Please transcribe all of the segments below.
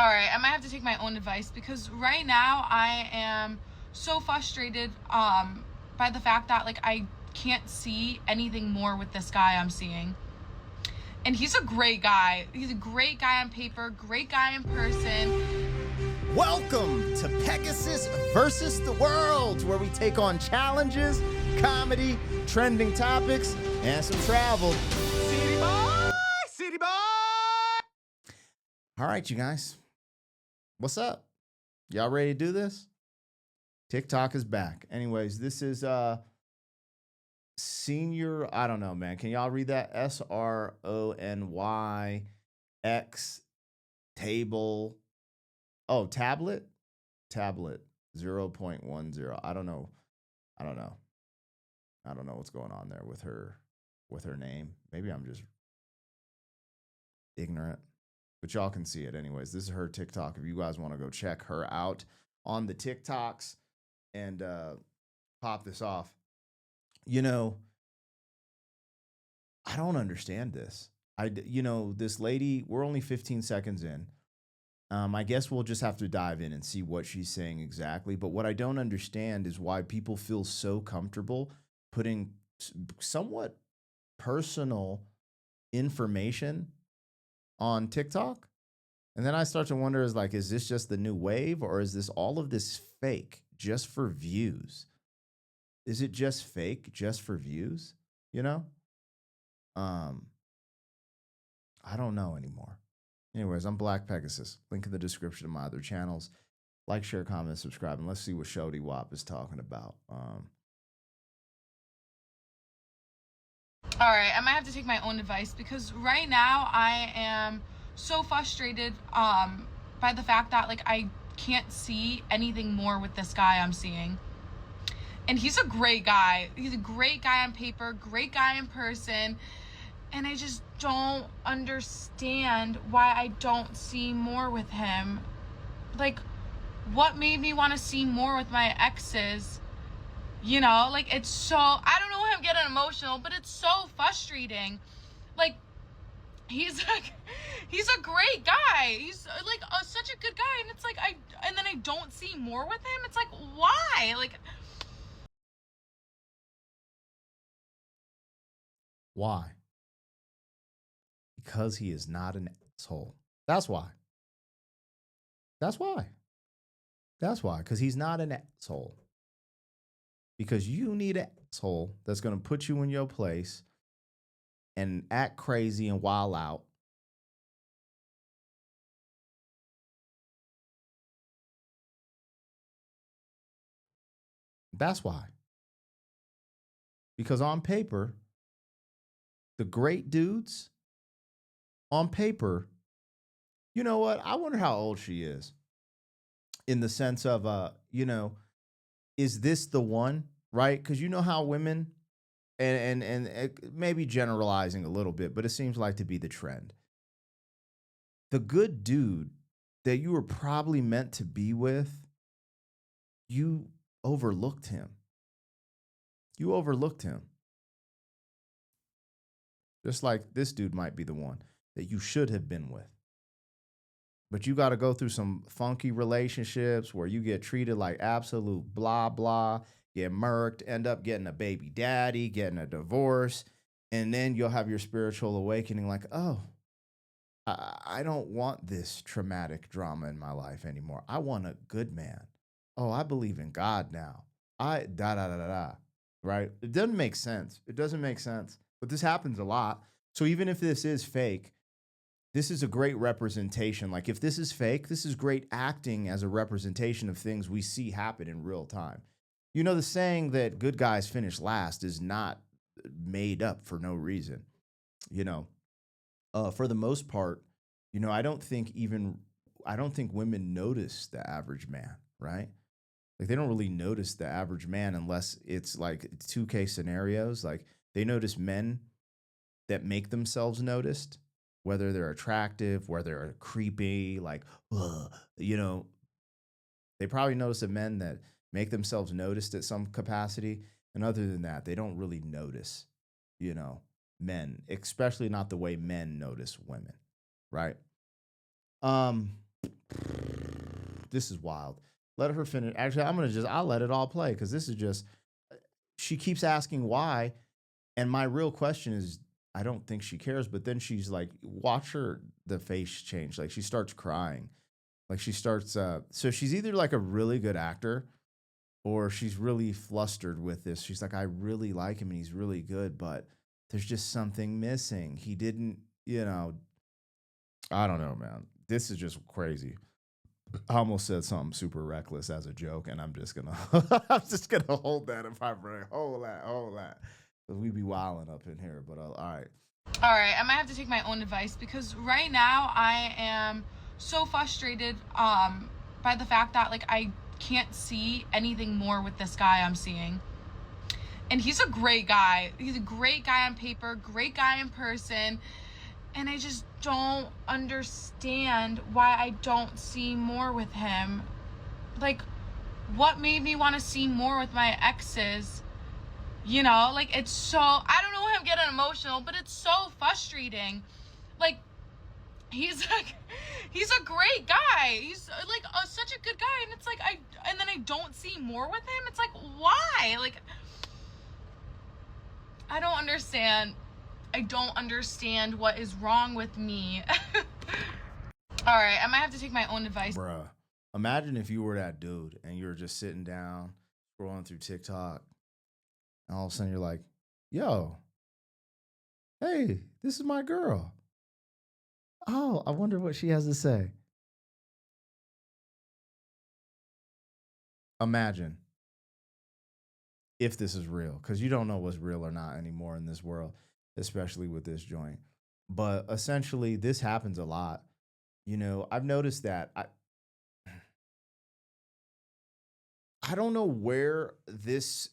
All right, I might have to take my own advice because right now I am so frustrated by the fact that like I can't see anything more with this guy I'm seeing. And he's a great guy. He's a great guy on paper, great guy in person. Welcome to Pegasus versus the World, where we take on challenges, comedy, trending topics, and some travel. City boy! City boy! All right, you guys. What's up? Y'all ready to do this? TikTok is back. Anyways, this is senior, I don't know, man. Can y'all read that? SRONYX table. Oh, tablet 0.10. I don't know what's going on there with her name. Maybe I'm just ignorant, but y'all can see it anyways. This is her TikTok. If you guys want to go check her out on the TikToks and pop this off. You know, I don't understand this. This lady, we're only 15 seconds in. I guess we'll just have to dive in and see what she's saying exactly. But what I don't understand is why people feel so comfortable putting somewhat personal information on TikTok. And then I start to wonder, is this just the new wave, or is this all of this fake just for views? Is it just fake just for views? You know? I don't know anymore. Anyways, I'm Black Pegasus. Link in the description of my other channels. Like, share, comment, subscribe, and let's see what Shody Wop is talking about. All right, I might have to take my own advice because right now I am so frustrated by the fact that like I can't see anything more with this guy I'm seeing. And he's a great guy. He's a great guy on paper, great guy in person. And I just don't understand why I don't see more with him. Like, what made me want to see more with my exes? You know, like, it's so, I don't know why I'm getting emotional, but it's so frustrating. Like, he's a great guy. He's like such a good guy. And it's like, and then I don't see more with him. It's like, why? Like, why? Because he is not an asshole. That's why. Because he's not an asshole. Because you need an asshole that's going to put you in your place and act crazy and wild out. That's why. Because on paper, the great dudes, on paper, you know what? I wonder how old she is. In the sense of, is this the one, right? Because you know how women, and maybe generalizing a little bit, but it seems like to be the trend. The good dude that you were probably meant to be with, you overlooked him. Just like this dude might be the one that you should have been with. But you got to go through some funky relationships where you get treated like absolute blah, blah, get murked, end up getting a baby daddy, getting a divorce. And then you'll have your spiritual awakening like, oh, I don't want this traumatic drama in my life anymore. I want a good man. Oh, I believe in God now. Right? It doesn't make sense. But this happens a lot. So even if this is fake, this is a great representation. Like, if this is fake, this is great acting as a representation of things we see happen in real time. You know, the saying that good guys finish last is not made up for no reason. For the most part, I don't think women notice the average man, right? Like, they don't really notice the average man unless it's like 2K scenarios. Like, they notice men that make themselves noticed, whether they're attractive, whether they're creepy, like, they probably notice the men that make themselves noticed at some capacity. And other than that, they don't really notice, men, especially not the way men notice women, right? this is wild. Let her finish. Actually, I'll let it all play because this is just. She keeps asking why, and my real question is, I don't think she cares. But then she's like, watch her the face change. Like she starts crying. Like she starts. So she's either like a really good actor, or she's really flustered with this. She's like, I really like him and he's really good, but there's just something missing. He didn't, I don't know, man. This is just crazy. I almost said something super reckless as a joke, and I'm just gonna I'm just gonna hold that in my brain. Hold that. Because we be wilding up in here. But all right. All right, I might have to take my own advice because right now I am so frustrated by the fact that like I can't see anything more with this guy I'm seeing. And he's a great guy. He's a great guy on paper, great guy in person. And I just don't understand why I don't see more with him. Like, what made me want to see more with my exes? Like it's so, I don't know why I'm getting emotional, but it's so frustrating. Like, he's a great guy. He's like such a good guy. And it's like, and then I don't see more with him. It's like, why? Like, I don't understand. I don't understand what is wrong with me. All right, I might have to take my own advice. Bruh, imagine if you were that dude and you were just sitting down, scrolling through TikTok, and all of a sudden you're like, yo, hey, this is my girl. Oh, I wonder what she has to say. Imagine if this is real, because you don't know what's real or not anymore in this world, especially with this joint. But essentially, this happens a lot. I've noticed that I don't know where this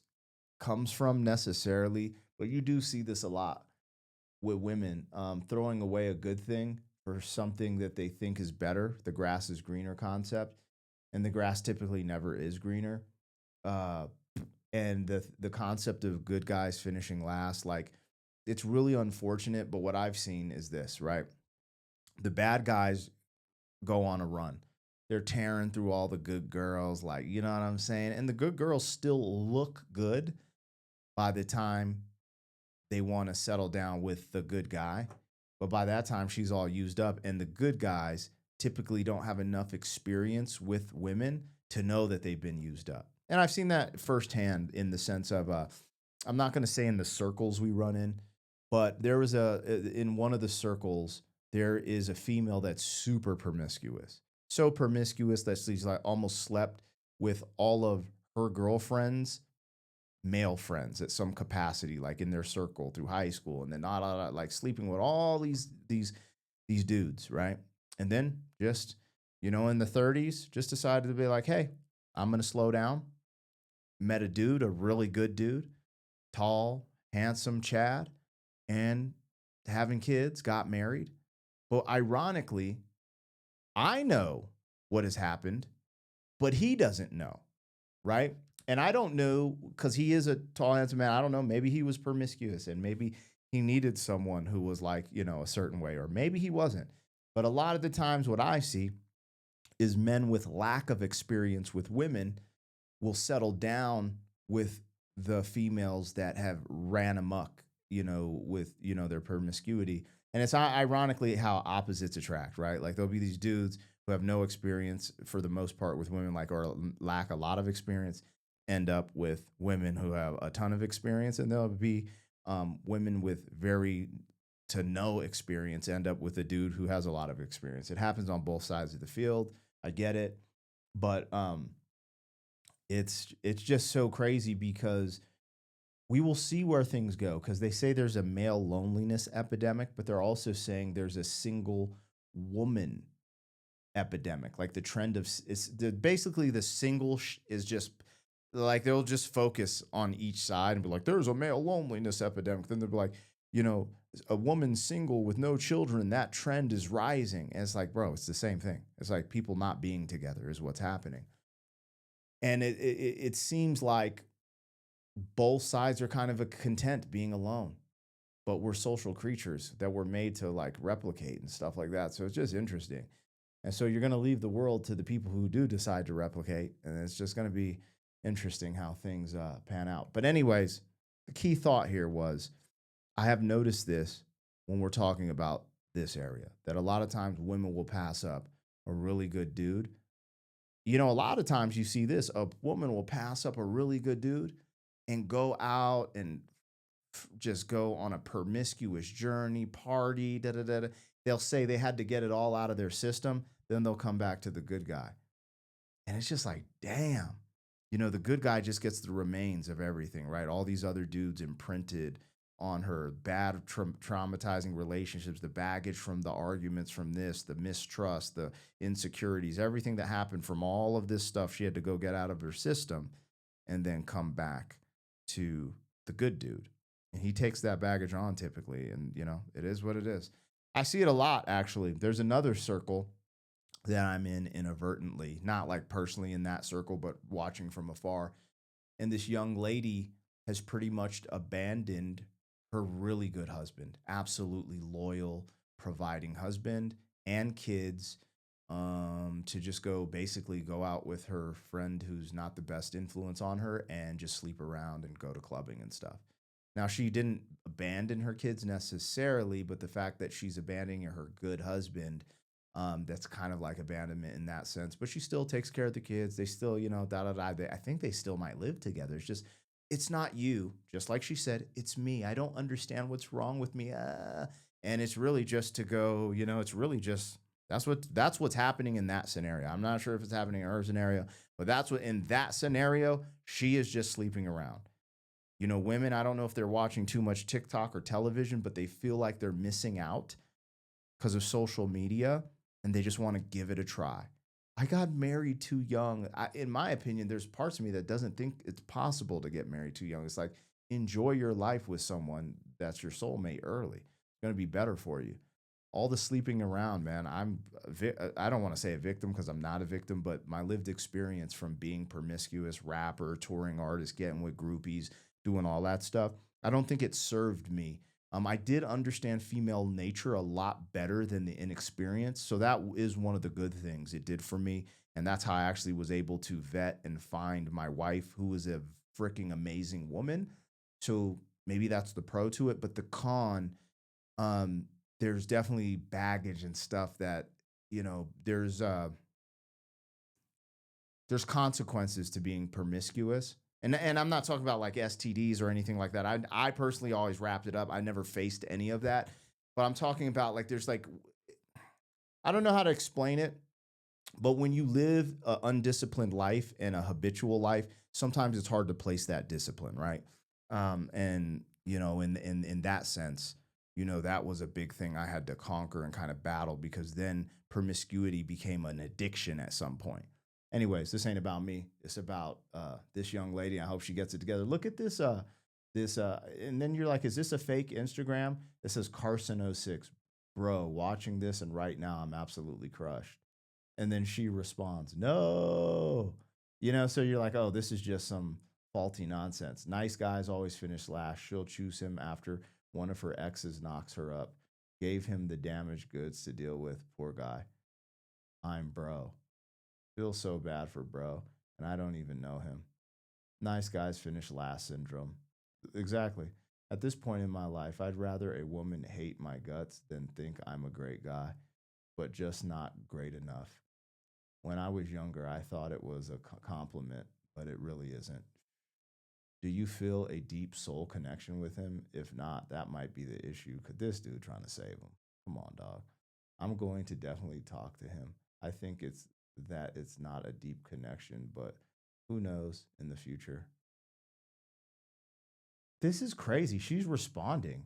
comes from necessarily, but you do see this a lot with women throwing away a good thing for something that they think is better. The grass is greener concept, and the grass typically never is greener. Uh, and the concept of good guys finishing last, like it's really unfortunate. But what I've seen is this, right? The bad guys go on a run. They're tearing through all the good girls, like, you know what I'm saying? And the good girls still look good by the time they want to settle down with the good guy. But by that time, she's all used up. And the good guys typically don't have enough experience with women to know that they've been used up. And I've seen that firsthand in the sense of, I'm not going to say in the circles we run in, but there was in one of the circles, there is a female that's super promiscuous. So promiscuous that she's like almost slept with all of her girlfriends' male friends at some capacity, like in their circle through high school, and then not like sleeping with all these dudes, right? And then just in the 30s, just decided to be like, hey, I'm gonna slow down. Met a dude, a really good dude, tall, handsome Chad, and having kids, got married. But ironically, I know what has happened, but he doesn't know, right? And I don't know because he is a tall, handsome man. I don't know. Maybe he was promiscuous and maybe he needed someone who was like, a certain way, or maybe he wasn't. But a lot of the times, what I see is men with lack of experience with women will settle down with the females that have ran amok, with, their promiscuity. And it's ironically how opposites attract, right? Like there'll be these dudes who have no experience for the most part with women, like, or lack a lot of experience, end up with women who have a ton of experience. And there'll be women with very to no experience end up with a dude who has a lot of experience. It happens on both sides of the field. I get it. But it's just so crazy because we will see where things go, because they say there's a male loneliness epidemic, but they're also saying there's a single woman epidemic. Like the trend of basically the single is just like they'll just focus on each side and be like, there's a male loneliness epidemic. Then they'll be like, a woman single with no children, that trend is rising. And it's like, bro, it's the same thing. It's like people not being together is what's happening. And it seems like both sides are kind of a content being alone, but we're social creatures that were made to like replicate and stuff like that. So it's just interesting. And so you're going to leave the world to the people who do decide to replicate. And it's just going to be interesting how things pan out. But, anyways, the key thought here was I have noticed this when we're talking about this area that a lot of times women will pass up a really good dude. You know, a lot of times you see this, a woman will pass up a really good dude and go out and just go on a promiscuous journey, party, da da da. They'll say they had to get it all out of their system, then they'll come back to the good guy. And it's just like, damn. You know, the good guy just gets the remains of everything, right? All these other dudes imprinted on her, bad, traumatizing relationships, the baggage from the arguments from this, the mistrust, the insecurities, everything that happened from all of this stuff she had to go get out of her system and then come back to the good dude. And he takes that baggage on typically. And, you know, it is what it is. I see it a lot, actually. There's another circle that I'm in inadvertently, not like personally in that circle, but watching from afar. And this young lady has pretty much abandoned her really good husband, absolutely loyal, providing husband and kids, to just go basically go out with her friend who's not the best influence on her and just sleep around and go to clubbing and stuff. Now, she didn't abandon her kids necessarily, but the fact that she's abandoning her good husband, that's kind of like abandonment in that sense. But she still takes care of the kids. They still, you know, da da da. I think they still might live together. It's just, it's not you. Just like she said, it's me. I don't understand what's wrong with me. And it's really just to go, you know, it's really just that's what's happening in that scenario. I'm not sure if it's happening in her scenario, but that's what in that scenario, she is just sleeping around. You know, women, I don't know if they're watching too much TikTok or television, but they feel like they're missing out because of social media and they just want to give it a try. I got married too young. In my opinion, there's parts of me that doesn't think it's possible to get married too young. It's like enjoy your life with someone that's your soulmate early. It's going to be better for you. All the sleeping around, man. I don't want to say a victim because I'm not a victim, but my lived experience from being promiscuous rapper, touring artist, getting with groupies, doing all that stuff, I don't think it served me. I did understand female nature a lot better than the inexperience. So that is one of the good things it did for me. And that's how I actually was able to vet and find my wife, who is a freaking amazing woman. So maybe that's the pro to it. But the con, um, there's definitely baggage and stuff that, you know, there's consequences to being promiscuous. And I'm not talking about like STDs or anything like that. I personally always wrapped it up. I never faced any of that. But I'm talking about like there's like I don't know how to explain it, but when you live an undisciplined life and a habitual life, sometimes it's hard to place that discipline, right? And you know, in that sense, you know, that was a big thing I had to conquer and kind of battle because then promiscuity became an addiction at some point. Anyways, this ain't about me. It's about this young lady. I hope she gets it together. Look at this, and then you're like, is this a fake Instagram? It says Carson06. Bro, watching this and right now I'm absolutely crushed. And then she responds, no. You know, so you're like, oh, this is just some faulty nonsense. Nice guys always finish last. She'll choose him after one of her exes knocks her up. Gave him the damaged goods to deal with. Poor guy. I'm bro. Feel so bad for bro. And I don't even know him. Nice guys finish last syndrome. Exactly. At this point in my life, I'd rather a woman hate my guts than think I'm a great guy, but just not great enough. When I was younger, I thought it was a compliment, but it really isn't. Do you feel a deep soul connection with him? If not, that might be the issue. Could this dude trying to save him? Come on, dog. I'm going to definitely talk to him. I think it's that it's not a deep connection, but who knows in the future? This is crazy. She's responding.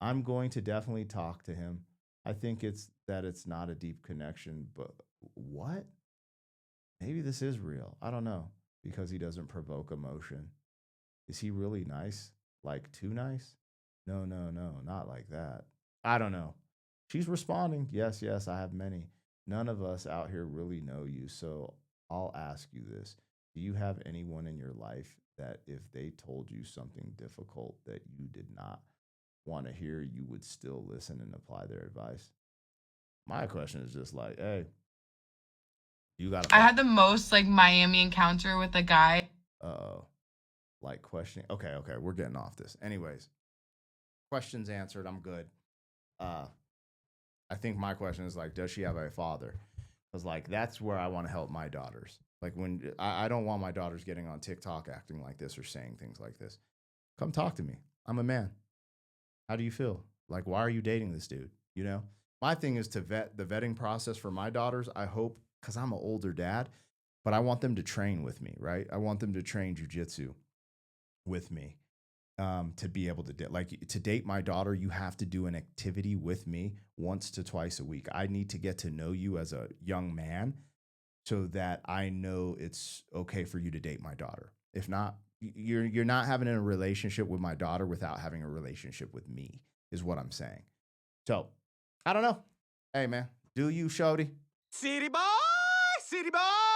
I'm going to definitely talk to him. I think it's that it's not a deep connection, but what? Maybe this is real. I don't know because he doesn't provoke emotion. Is he really nice? Like too nice? No, no, no, not like that. I don't know. She's responding. Yes, yes, I have many. None of us out here really know you. So I'll ask you this. Do you have anyone in your life that if they told you something difficult that you did not want to hear, you would still listen and apply their advice? My question is just like, hey, you got a I father. had the most like Miami encounter with a guy. Like questioning. Okay, okay, we're getting off this. Anyways, questions answered. I'm good. Uh, I think my question is like, does she have a father? Because like that's where I want to help my daughters. Like when I don't want my daughters getting on TikTok acting like this or saying things like this. Come talk to me. I'm a man. How do you feel? Like, why are you dating this dude? You know, my thing is to vet the vetting process for my daughters. I hope because I'm an older dad, but I want them to train with me, right? I want them to train jujitsu with me to be able to like to date my daughter. You have to do an activity with me once to twice a week. I need to get to know you as a young man so that I know it's okay for you to date my daughter. If not, you're not having a relationship with my daughter without having a relationship with me, is what I'm saying. So I don't know. Hey man, do you, Shody? City boy, city boy.